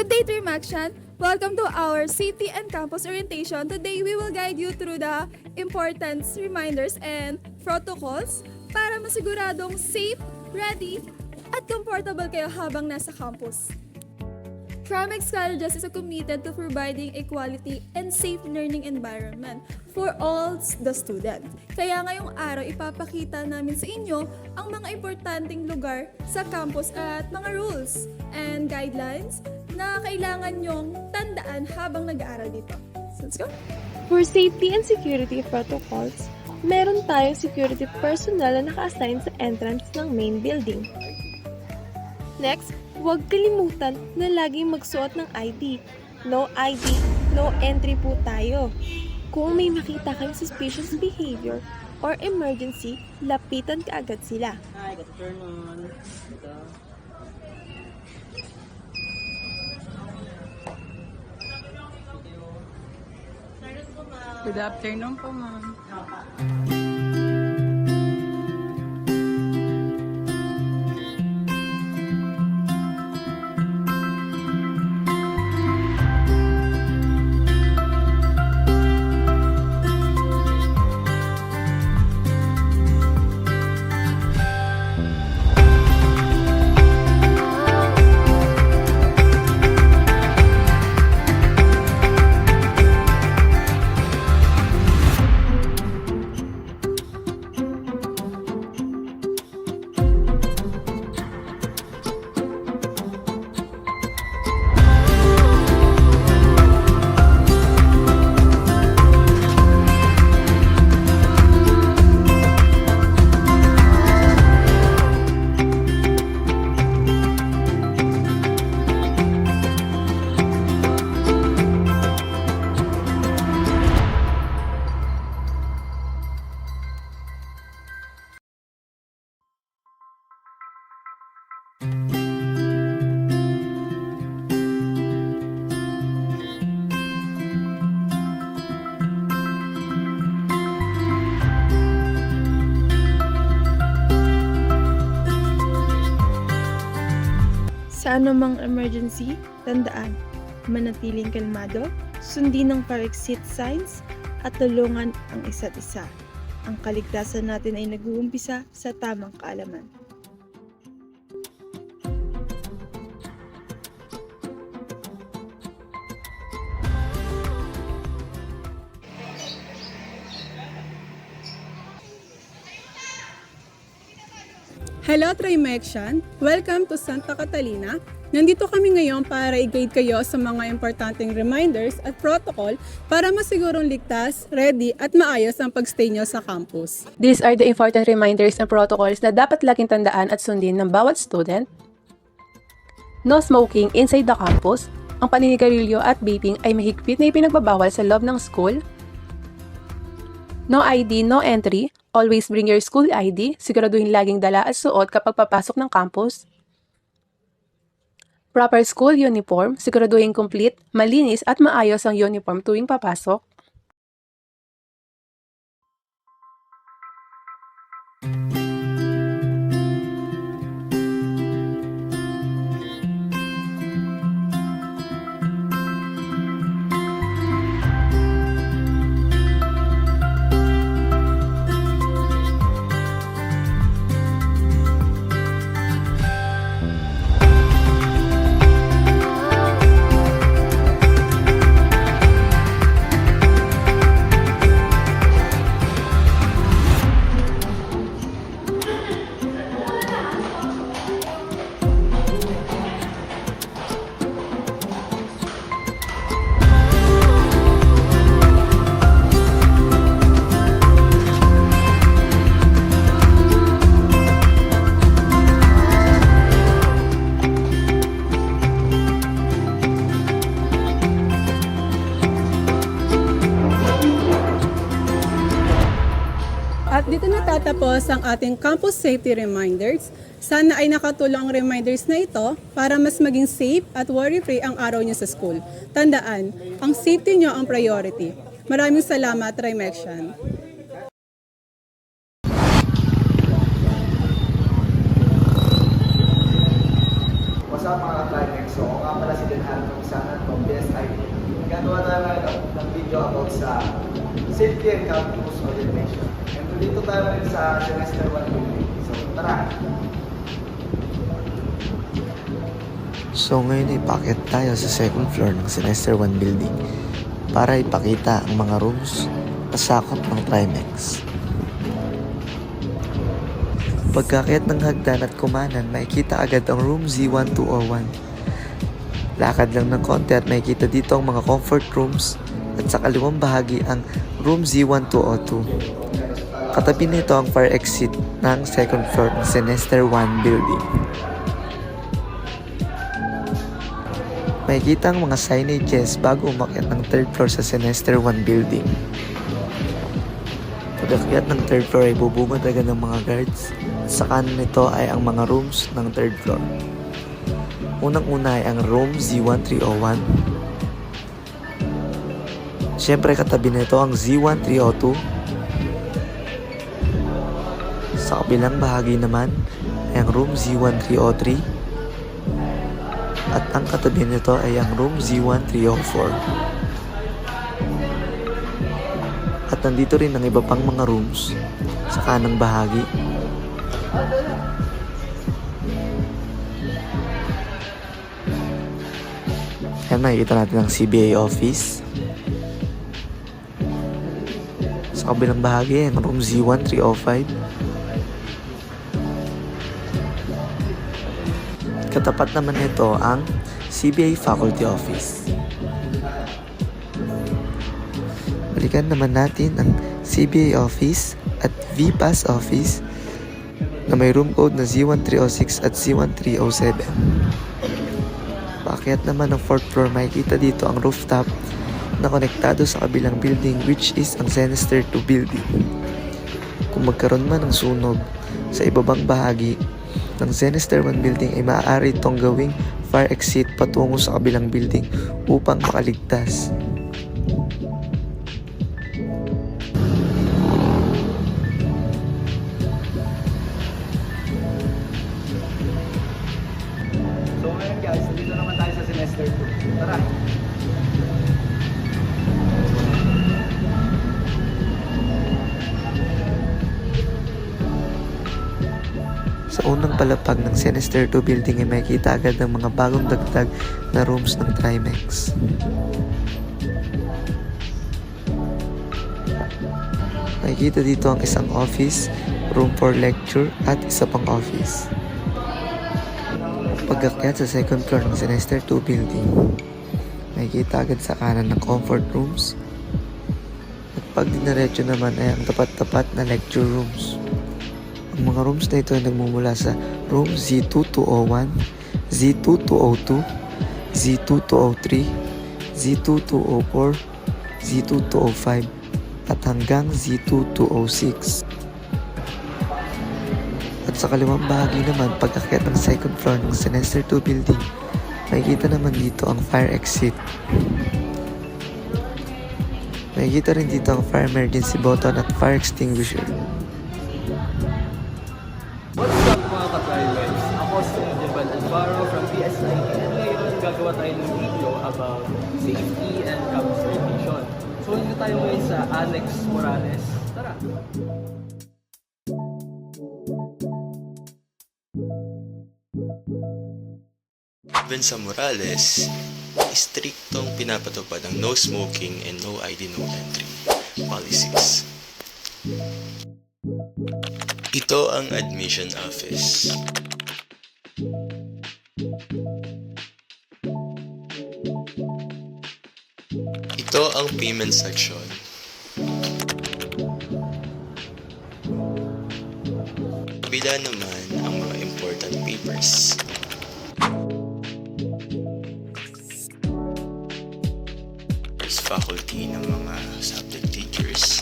Good day, Team Action! Welcome to our Safety and Campus Orientation. Today, we will guide you through the importance, reminders, and protocols para masiguradong safe, ready, at comfortable kayo habang nasa campus. Tramex Colleges is committed to providing a quality and safe learning environment for all the students. Kaya ngayong araw, ipapakita namin sa inyo ang mga importanteng lugar sa campus at mga rules and guidelines na kailangan nyong tandaan habang nag-aaral dito. So, let's go! For safety and security protocols, meron tayong security personnel na naka-assign sa entrance ng main building. Next, huwag kalimutan na laging magsuot ng ID. No ID, no entry po tayo. Kung may makita kayong suspicious behavior or emergency, lapitan kaagad sila. Hi, good afternoon. Good afternoon po, ma'am. Sa anumang emergency, tandaan, manatiling kalmado, sundin ang pa-exit signs, at tulungan ang isa't isa. Ang kaligtasan natin ay nag-uumpisa sa tamang kaalaman. Hello, Trimexian! Welcome to Santa Catalina. Nandito kami ngayon para i-guide kayo sa mga importanteng reminders at protocol para masigurong ligtas, ready at maayos ang pagstay nyo sa campus. These are the important reminders and protocols na dapat laging tandaan at sundin ng bawat student. No smoking inside the campus. Ang paninigarilyo at vaping ay mahigpit na ipinagbabawal sa loob ng school. No ID, no entry. Always bring your school ID. Siguraduhin laging dala at suot kapag papasok ng campus. Proper school uniform. Siguraduhin complete, malinis at maayos ang uniform tuwing papasok. At dito natatapos ang ating campus safety reminders. Sana ay nakatulong ang reminders na ito para mas maging safe at worry-free ang araw niyo sa school. Tandaan, ang safety niyo ang priority. Maraming salamat, Trimexian. What's up mga ka-Trimex? So, ako nga pala si Den Alvin ng video about sa safety and campus orientation. And dito tayo rin sa semester 1 building. So, tara! So ngayon ipakit tayo sa second floor ng Semester 1 building para ipakita ang mga rooms na sakop ng Trimex. Pagkakit ng hagdan at kumanan, makikita agad ang room Z1201. Lakad lang ng konti at makikita dito ang mga comfort rooms at sa kaliwang bahagi ang room Z1202. Katabi nito ang fire exit ng second floor ng Semester 1 building. Makikita ang mga signages bago umakyat ng third floor sa Semester 1 building. Pag-akyat ng third floor ay bubungad agad ng mga guards. Sa kanan nito ay ang mga rooms ng third floor. Unang-una ay ang room Z1301. Siyempre katabi nito ang Z1302. Sa kabilang bahagi naman ay ang room Z1303. At ang katabi nito ay ang room Z1304. At nandito rin ang iba pang mga rooms sa kanang bahagi. Ayan, makikita natin ang CBA office. Sa kabilang bahagi, ang room Z1305. Katapat naman nito ang CBA Faculty Office. Balikan naman natin ang CBA Office at VPAS Office na may room code na Z1306 at Z1307. Paakyat naman ng 4th floor, makikita dito ang rooftop na konektado sa kabilang building, which is ang Semester 2 building. Kung magkaroon man ng sunog sa ibabang bahagi ng Semester 1 building ay maaari itong gawing fire exit patungo sa kabilang building upang makaligtas. So ngayon guys, dito naman tayo sa semester 2. Tara! Sa unang palapag ng Semester 2 building ay makikita agad ang mga bagong dagdag na rooms ng Trimex. Makikita dito ang isang office, room for lecture at isa pang office. Pag-akyat sa second floor ng Semester 2 building, makikita agad sa kanan ng comfort rooms. At pag dinaretso naman ay ang tapat-tapat na lecture rooms. Ang mga rooms na ito ay nagmumula sa room Z2201, Z2202, Z2203, Z2204, Z2205, at hanggang Z2206. At sa kaliwang bahagi naman, pag-akyat ng second floor ng Semester 2 building, makikita naman dito ang fire exit. Makikita rin dito ang fire emergency button at fire extinguisher. What's up mga ka-Trimex? Ako si Devan Alvaro from PS90 and ngayon gagawa tayo ng video about safety and campus orientation. So hindi tayo ngayon sa Alex Morales. Tara! Sa Morales, striktong pinapatupad ang no smoking and no ID no entry policies. Ito ang admission office. Ito ang payment section. Kabila naman ang mga important papers. Faculty ng mga subject teachers.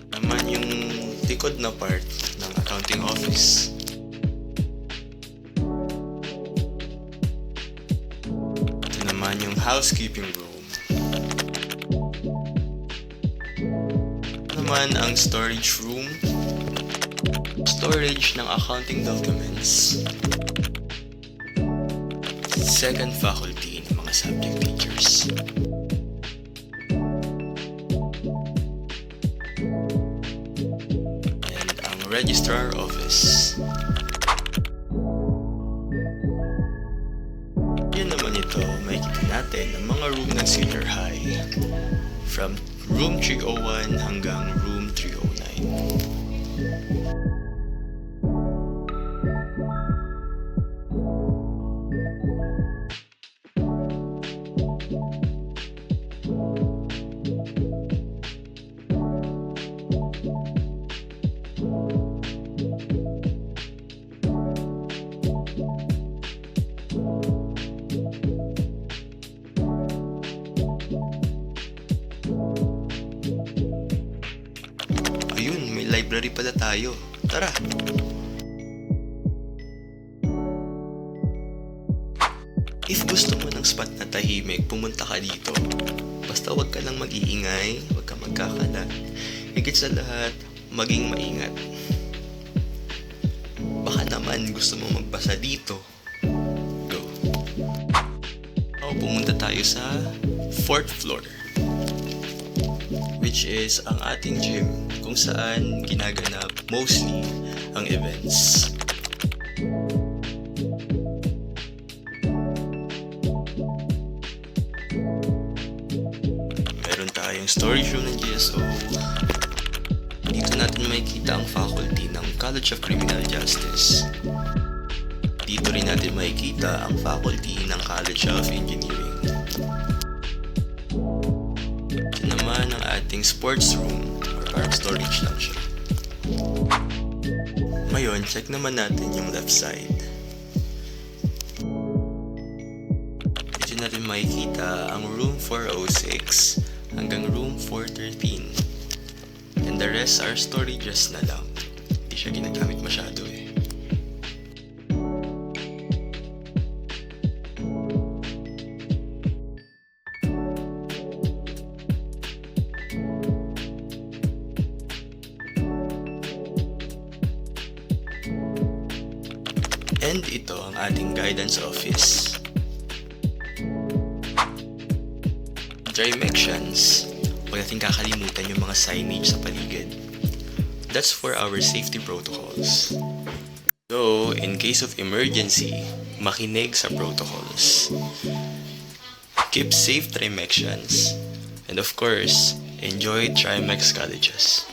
Naman yung likod na part ng accounting office. Ito naman yung housekeeping room. Ito naman ang storage room. Storage ng accounting documents. second faculty ng mga subject teachers. And ang registrar office. Yan naman ito, makikita natin ang mga room ng senior high. From room 301 hanggang room 309. Ayun, may library pala tayo. Tara! If gusto mo ng spot na tahimik, pumunta ka dito. Basta wag ka lang mag-iingay, wag ka magkakalat. Higit sa lahat, maging maingat. Baka naman gusto mo magbasa dito. Go! Pumunta tayo sa 4th floor, which is ang ating gym kung saan ginaganap mostly ang events. Meron tayong storage room ng GSO. Dito natin makikita ang faculty ng College of Criminal Justice. Dito rin natin makikita ang faculty ng College of Engineering. Ito naman ang ating sports room, or parang storage lang siya. Ngayon, check naman natin yung left side. Dito natin makikita ang room 406 hanggang room 413. And the rest are storages na lang. Hindi siya ginagamit masyado eh. And ito ang ating guidance office. Directions. Huwag natin kakalimutan yung mga signage sa paligid. That's for our safety protocols. So, in case of emergency, makinig sa protocols. Keep safe Trimextions. And of course, enjoy Trimex colleges.